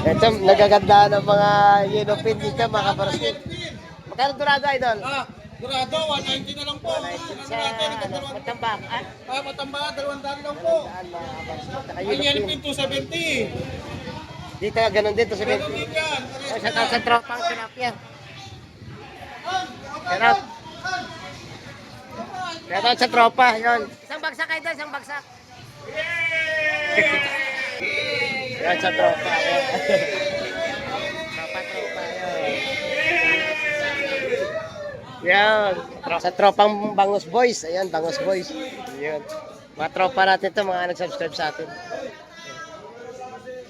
Ito, nagaganda ng mga yellow pin dito, mga kabarski. Magkano dorado, idol? Dorado, 190 na lang po. 190 sa matambak. Matamba, 200 lang po. Ang yellow pin, 270. Dito, ganun din, 270. Ganun din yan. Sa tropang tilapia. Sarap. Meron sa tropa, yun. Isang bagsak idol, isang bagsak. Yan sa tropa. Tropa, yun. Yan. Sa tropang Bangus Boys. Ayan, Bangus Boys. Yan. Mga tropa natin ito, mga nag-subscribe sa atin.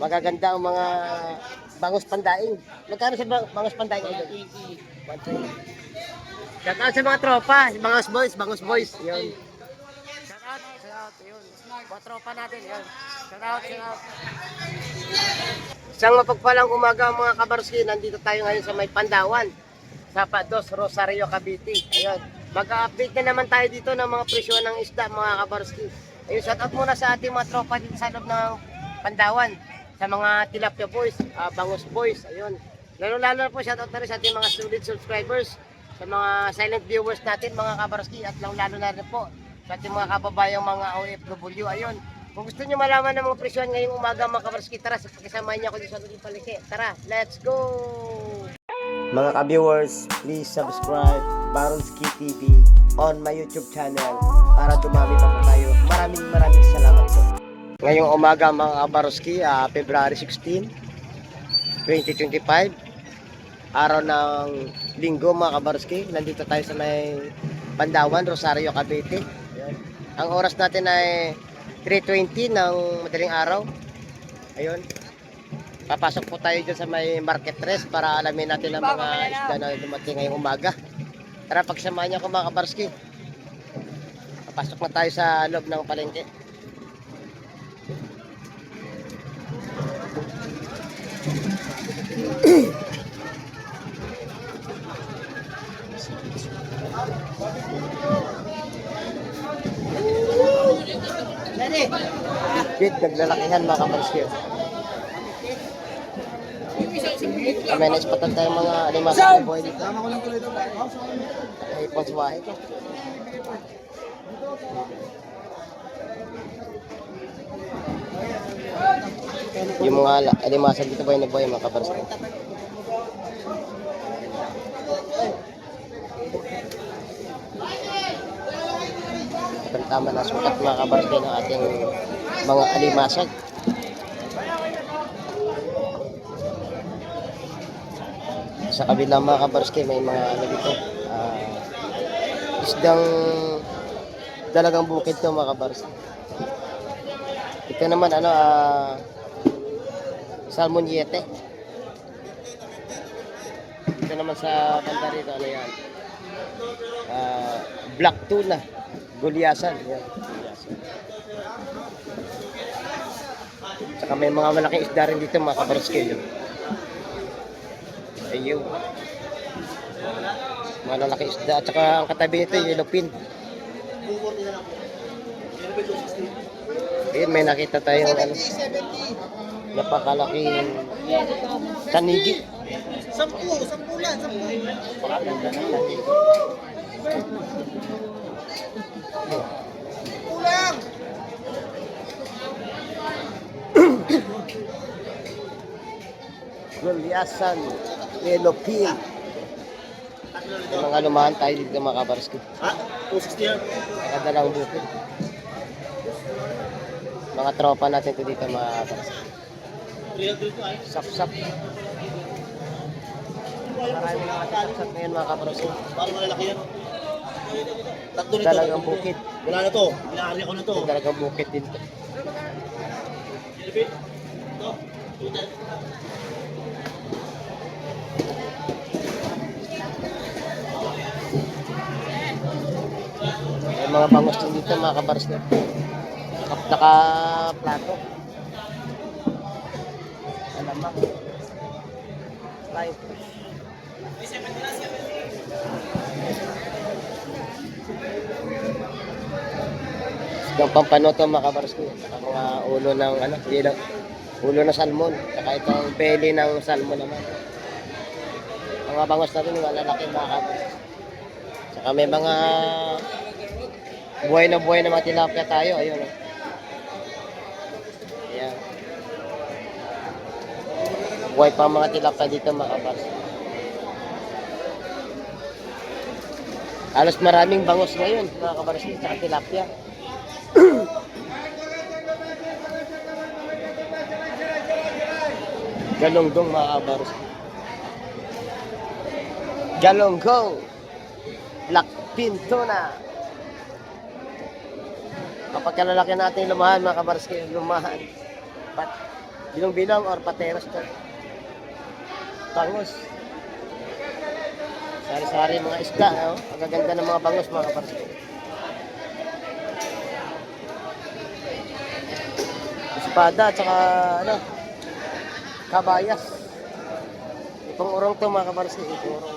Magaganda ang mga bangus pandaing. Magkano sa bangus pandaing idol? 120. Shout out sa mga tropa, Bangus Boys, yun. Shout out, yun. Mga tropa natin, yun. Shout out. Isang mapagpalang umaga mga kabarski, nandito tayo ngayon sa may Pandawan, sa Pados, Rosario, Cavite. Ayun, mag-update na naman tayo dito ng mga presyo ng isda mga kabarski. Ayun, shout out muna sa ating mga tropa dito sa loob ng Pandawan, sa mga Tilapia Boys, Bangus Boys, ayun. Lalo na po shout out na rin sa ating mga solid subscribers, sa mga silent viewers natin mga kabarski, at lalo na rin po sa ating mga kababayang mga OFW. Ayun, kung gusto nyo malaman ng mga presyon ngayong umaga mga kabarski, tara, pakisamahin niyo ako dito sa ating palengke. Tara, let's go! Mga ka-viewers, please subscribe Baronski TV on my YouTube channel para dumami pa po tayo. Maraming salamat po. Ngayong umaga mga kabarski, February 16, 2025, araw ng linggo mga kabarski. Nandito tayo sa may Pandawan, Rosario, Cavite. Ayan. Ang oras natin ay 3:20 ng madaling araw. Ayun, papasok po tayo dyan sa may market rest para alamin natin ang mga isda na dumating ngayong umaga. Tara, pagsamahan niyo ako mga kabarski. Papasok na tayo sa loob ng palengke. Bit, naglalakihan mga kabarski. May naispatan tayong mga alimasok na buhay dito. Ay, ponswahe ko. Yung mga alimasok dito buhay na buhay mga kabarski. Tama na sukat mga kabarski ng ating mga alimasag. Sa kabilang mga kabarski may mga ano dito, isdang dalagang bukid to mga kabarski. Ito naman salmoniete. Ito naman sa banda rito ano yan, black tuna. Gulyasan. Yan. Gulyasan. Saka may mga malaking isda rin dito mga kabarski. Ayun. Mga malaking isda. At saka ang katabi nito yung yellow pin. Ayun, may nakita tayong napakalaking tanigi. 10 lang. Pakaganda ng tanigi. Kulang! Gulyasan, yellow pin. Yung mga lumahan tayo dito mga kabarski. 260 yan. Nakadalang bukid. Mga tropa natin ito dito mga kabarski. Sap-sap. Marami mga sap-sap ngayon mga kabarski. Parang malalaki yan. Talagang bukid. Wala na to. Inaari ako na to. Talagang bukid din to. May mga bangus din dito mga kabarski. Naka-plato. Alamang. Flying fish. Yung pampanoto mga kabarski, mga ulo ng yellow Ulo na salmon. Saka itong belly ng salmon naman. Mga bangos na rin, malalaki mga kabarski. Saka may mga buhay na mga tilapia tayo. Ayun. Ayan. Buhay pa ang mga tilapia dito mga kabarski. Halos maraming bangos ngayon mga kabarski. Saka tilapia. Galunggong mga kabarski. Galunggong. Black Pintona. Kapag kalalaki natin lumahan mga kabarski, lumahan. Bilong-bilong or pateros to. Bangus. Sari-sari mga isda. Ang gaganda ng mga bangus mga kabarski. Espada at saka kabayas. Itong urong to mga kabarski. Itong urong.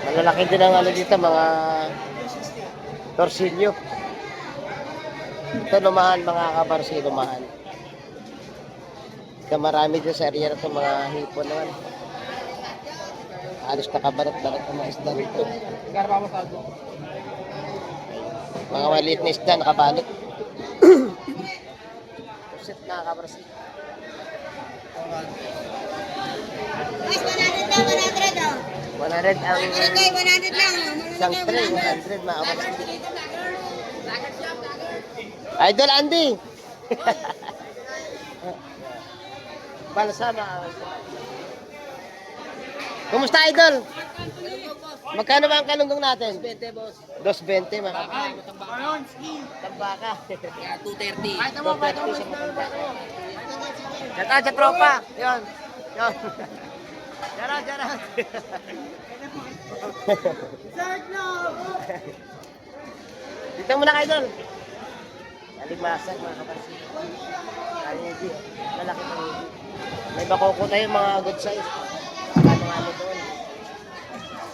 Malalaki din ang dito, mga torsilyo. Ito lumahan mga kabarsi, lumahan. Ito marami din sa area na ito, mga hipon naman. Alis na kabarat-barat ang mga isda rito. Mga maliit na isda, nakabalot. Pusit mga kabarsi. Mas 100 na 100 oh. 100 ang Okay, 100 lang. isang tray, 100 mga kabarsi. Idol Andy! Balsama. Kumusta Idol? Magkano ba ang kalunggong natin? 20 boss. 220 mga kabarsi. Tambaka. 230. 230 sa matambaka. Shout sa tropa. Yun. Yun. Jarat. Dito muna kayo doon. Alimasan mga kapatid. Kanigi. Malaki ng higi. May bakoko tayo mga good size. Saka mga doon.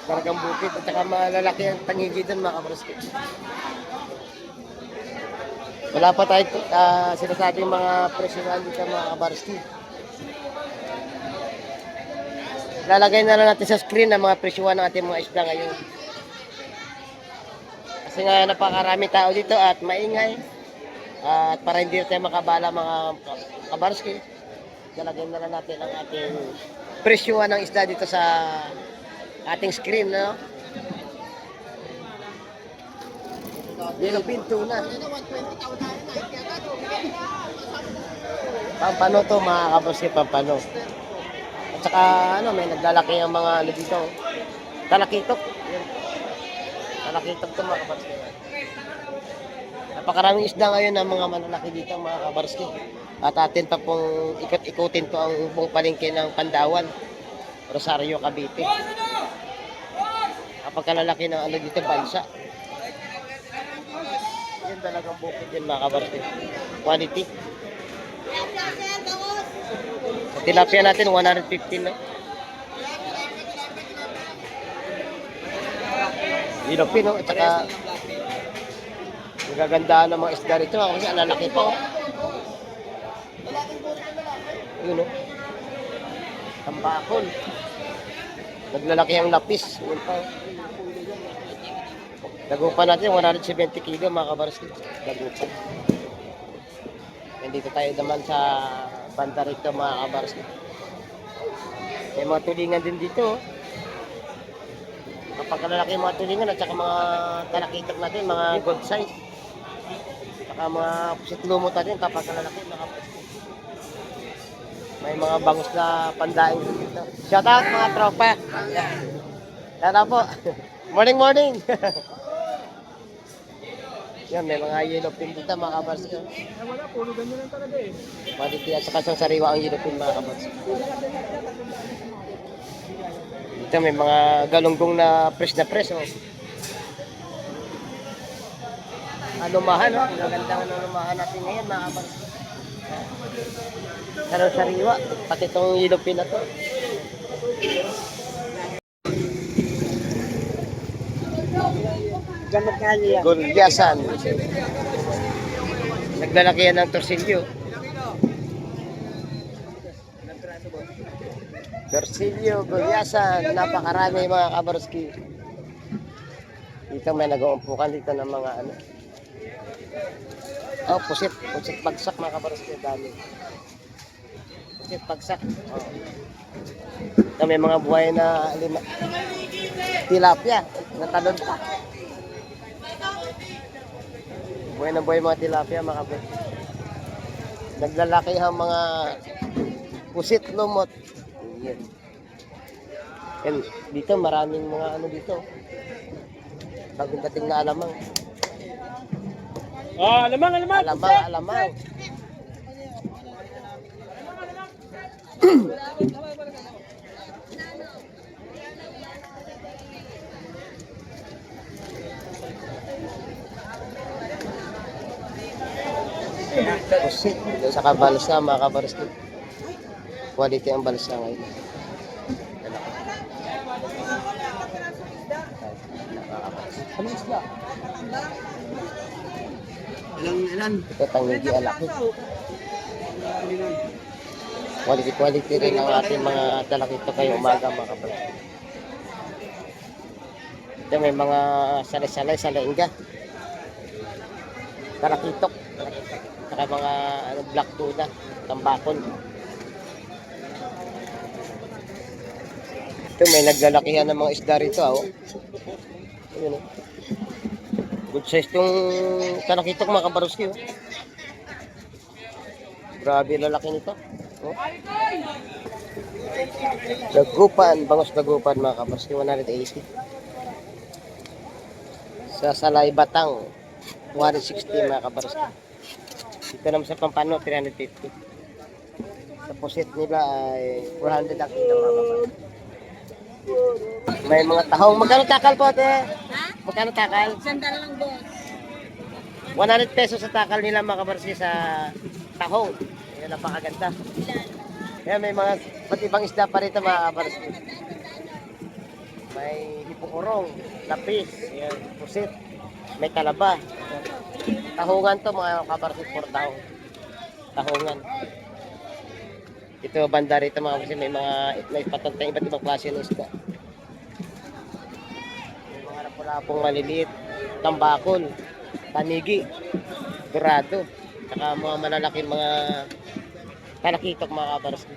Talagang bukid. At saka malalaki ang tangigi doon mga kapatid. Wala pa tayo sinasabing mga presyohan dito mga kabarski. Lalagay na lang natin sa screen ang mga presyohan ng ating mga isda ngayon. Kasi nga napakarami tao dito at maingay. At para hindi tayo makabala mga kabarski, lalagay na lang natin ang ating presyohan ng isda dito sa ating screen. No? Yellow Pintona. Pampano to mga kabarski, pampano. At saka may naglalaki ang mga dito. Talakitok. Yan. Talakitok to mga kabarski. Napakaraming isda ngayon ng mga malalaki dito mga kabarski. At atin pa pong ikot-ikutin to ang buong palengke ng Pandawan, Rosario, Cavite. Napakalalaki ng dito, bansa. Yan talagang bukid din mga kabarski. Quality. Sa tilapia natin 115 na. Ilopin at saka nagagandaan ng mga isda rito kasi ang lalaki pa. Yun o. Tambakol. Naglalaki ang lapis. Yun pa. Dagupan natin 170 kilo mga kabarski. Dagupan. Nandito tayo naman sa banda rito mga kabarski. May mga tulingan din dito. Kapag kalalaki yung mga tulingan at saka mga talakitok natin, mga gold size. Saka mga pusit-lumot natin kapag kalalaki mga kabarski. May mga bangus na pandaing dito. Shout out mga tropa. Shout out po. Morning. Yan, may mga yellow pin dito mga kabarski. Wala, puro ganyan lang talaga eh. Quality at saka isang sariwa ang yellow pin mga kabarski. Dito may mga galunggong na press. Oh. Lumahan, oh. Ang ganda ng lumahan natin ngayon mga kabarski. Sariwa, pati itong yellow pin na to. gamot nga niya. Gulyasan. Naglalaki yan ng torsilyo. Torsilyo, gulyasan, napakarami mga kabarski. Dito may nag-uumpukan dito ng mga ano. Oh, pusit bagsak mga kabarski, dami. Pusit bagsak. Oh. Ito may mga buhay na tilapia, natalon pa. Buhay na buhay mga tilapia mga kabarski. Naglalaki ang mga pusit lumot. Yan. Yan. Dito maraming mga ano dito. Bagong dating na alamang. Alamang. Alamang. Pusit. Saka balsa mga kabarski. Quality ang balsa ngayon. Ano isla? Ilan? Ito tanggigi alaki. Quality rin ang ating mga talakito kayo umaga mga kabarski. Ito may mga salay-salay sa lengga. Talakitok. Saka mga ano, black tuna, tambakol. Ito may naglalakihan ng mga isda rito. Oh. Ayun, oh. Good size itong talakitok mga kabaruski. Oh. Grabe lalaki nito. Oh. Dagupan, bangos dagupan mga kabaruski, 180. Sa Salay Batang, 160 mga kabaruski. Dito naman sa Pampano, 350. Sa pusit nila ay 400 ang kilo mga kabaruski. May mga tahong. Magkano takal po, ate? Magkano takal? Sandal lang boss. 100 pesos sa takal nila mga kabarsi sa tahong. Yan, napakaganda. Yan, may mga matibang isda pa rito mga kabarsi. May hipukurong, lapis, yan, pusit, may kalaba. Tahungan to mga kabarsi, for tahong. Tahungan. Ito banda rito mga kabarsi, may patantang iba't ibang klase ng isda. Lapong maliliit, tambakol, tanigi, dorado, saka mga malalaking mga talakitok mga kabarski.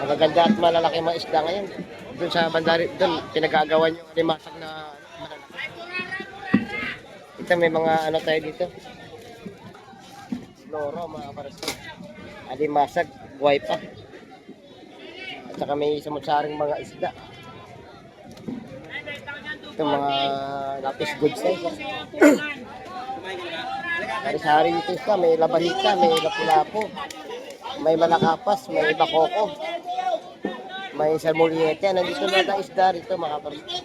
Magaganda at malalaking mga isda ngayon. Doon sa bandari, doon pinag-aagawan yung alimasag na malalaki. Ito may mga ano tayo dito. Loro mga kabarski. Alimasag, buhay pa. At saka may samutsaring mga isda. Ito mga lapis good size. Sari-sari dito isa, may labahita, may lapu-lapu, may malakapas, may bakoko, may salmoliete. Nandito na ang isda rito mga kabarski.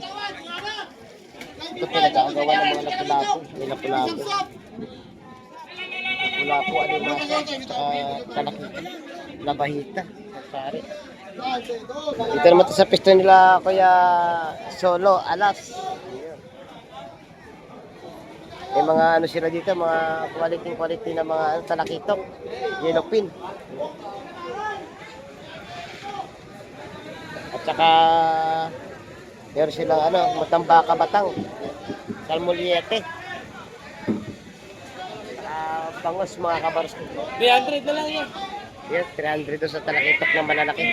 Ito pinag-aagawa ng mga lapu-lapu, may lapu-lapu. Lapu-lapu, alimasa, talakita, labahita, sari. Dito naman sa pisto nila Kuya Solo, alas. May mga ano sila dito, mga quality na mga talakitok, yellowfin. At saka meron silang ano, matambaka batang, salmoliete. Bangos mga kabarski. 300 na lang yan. Yes, 300 sa talakitok na malalaki.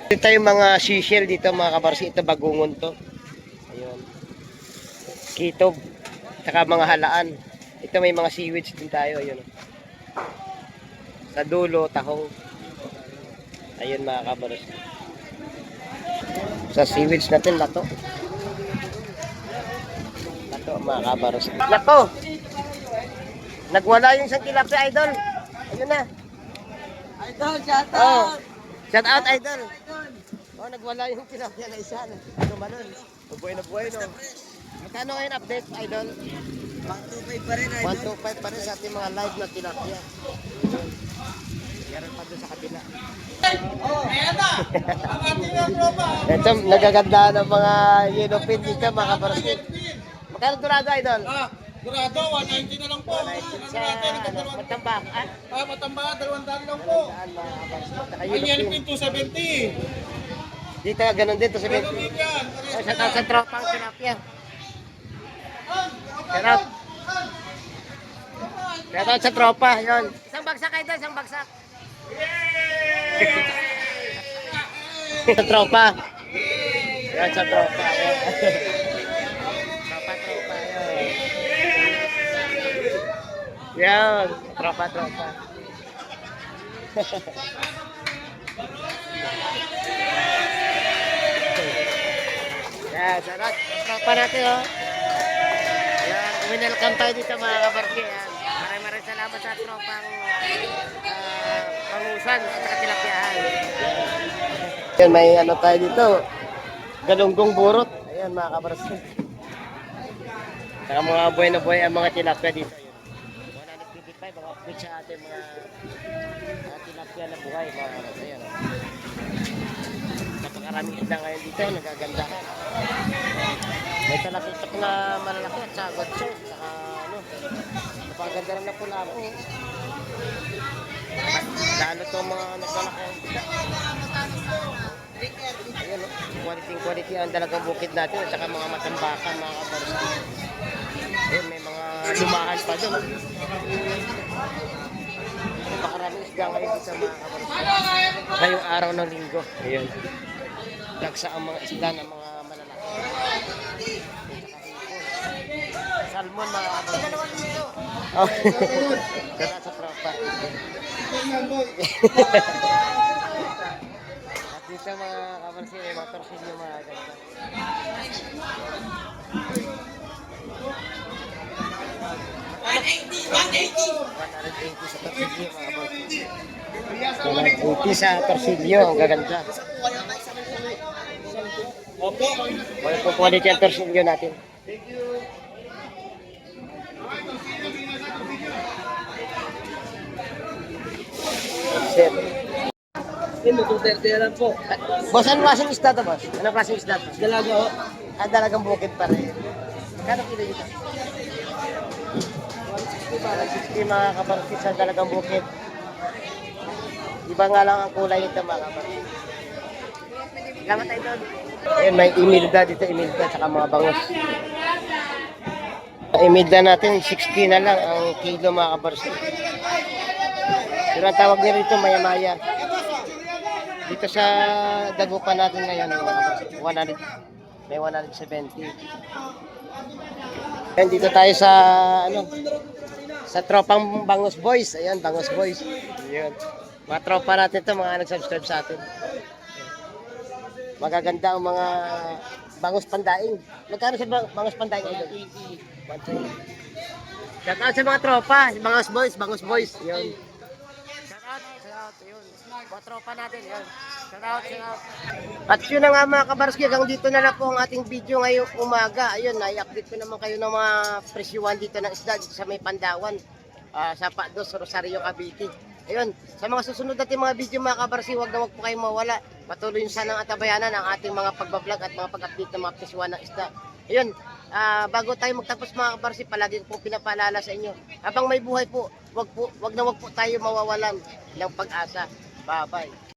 Ito yung mga seashell dito mga kabarsi. Ito bagungon to. Ayun. Kitob. Saka mga halaan. Ito may mga seaweeds din tayo. Ayun. Sa dulo, tahong. Ayun mga kabarsi. Sa seaweeds natin, lato. Lato mga kabarsi. Lato! Nagwala yung isang tilapia, idol. Ayun na. Idol, shout Oh. Shout out, idol. Oh, nagwala yung tilapia na isa. Tumalon. Buhay na buhay, no? Magkano ngayon update, idol? 125 pa rin, 125 pa rin sa ating mga live na tilapia. Meron pa doon sa kabila. Ayan na! Ang ating mga tropa. Ito, nagaganda ng mga yellow pin dito, mga kabarski. Magkano dorado, idol? Durado, 190 na lang po. Sa Matambak. Matamba, 200 lang po. Mga kabarski. Saka Ang yellow yellow pin. pin 270. Dito, ganun din, to sa Pero 20. din yan. Sa taas sa tropang tilapia. Sarap. Shoutout sa tropa, yun. Isang bagsak kayo doon, isang bagsak. Sa tropa. Yan sa tropa. Yan. Tropa, yun. Yan, tropa. Yan, sarap. Tropa natin, oh. Yan, welcome tayo dito mga kabarki. Yan. Maraming salamat sa tropang pangusan at saka tilapiahan. Yan, may ano tayo dito. Galunggong burot. Ayan mga kabarki. Saka mga buhay na buhay ang mga tilapia dito. Yun. 155, mga update sa ating mga tilapia na buhay. Mga kabarki. Ayan. Napakaraming isda ngayon dito. Nagagandahan. May talakitak na malalaki at saka godso. Saka ano. Napaganda rin na pula ako. Lalo itong mga naglalaki ang isda. Ayan o. Quality ang dalagang bukid natin at saka mga matambakan, mga kabarski. Ayan, may mga lumahan pa doon. Napakaraming isda ngayon dito mga kabarski. Ngayong araw ng linggo. Ayan. Dagsa ang mga isda ng mga malalaki. Salmon mga kabarski. Oh. Ganda sa tropa. At dito mga kabarski, may mga torsilyo mga ganda. 180 sa torsilyo mga kabarski. 180 sa torsilyo, ang gaganda. Opo. Wala po quality ang torsilyo natin. Sir. Boss, anong klaseng isda to, boss? Anong klaseng isda to? Dalaga, oh. Dalagang bukid pa rin. Kano kilo dito? 160 mga kabarski sa dalagang bukid. Iba nga lang ang kulay nito mga kabarski. Salamat tayo doon. Ayun, may imilda dito, imilda, tsaka mga bangus. Ang imilda natin, 60 na lang ang kilo mga kabarski. Pero ang tawag niya rito, maya-maya. Dito sa dagupan natin ngayon, 100, may 170. And dito tayo sa ano, sa tropang Bangus Boys. Ayan, Bangus Boys. Ayan. Mga tropa natin to, mga nag-subscribe sa atin. Magaganda ang mga bangus pandaing. Magkano sa bangus pandaing? 120. Shout out sa mga tropa, Bangus Boys. Ayan. Shout out, yun. Mga tropa natin, yun. Shout out. At yun na nga mga kabarski, hanggang dito na lang po ang ating video ngayong umaga. Ayun, i-update ko naman kayo ng mga presyuhan dito ng isda dito sa may Pandawan. Sa Pados, Rosario, Cavite. Ayun, sa mga susunod natin mga video mga kabarski, huwag po kayong mawala. Patuloy yung sanang atabayanan ang ating mga pagbablog at mga pag-update ng mga presyuhan ng isda. Ayun, bago tayo magtapos mga kabarsi, palagi ko pinapaalala sa inyo. Habang may buhay po, wag po tayo mawawalan ng pag-asa. Bye-bye.